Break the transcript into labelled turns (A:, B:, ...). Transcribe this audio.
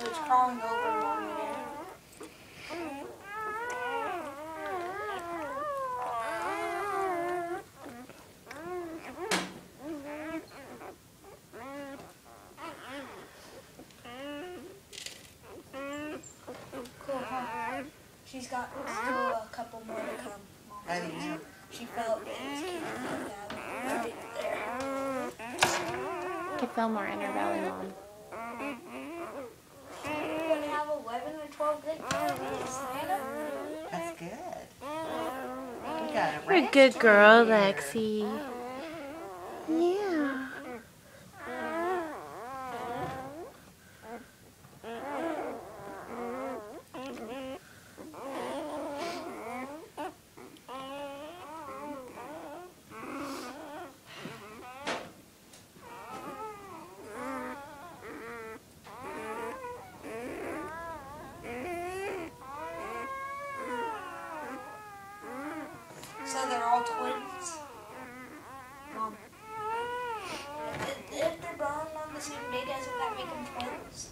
A: was crawling over Mommy there. Cool, huh? She's got still a couple more to come.
B: I do too.
A: She felt it was cute right there.
C: You can feel more in her belly, Mom.
A: You're going to have 11 or 12 good Pyrenees, Nana?
B: That's good. We got a
C: You're a
B: ranch
C: good girl,
B: here.
C: Lexie. Yeah.
A: So they're all twins? Mom. If they're born on the same day, doesn't that make them twins?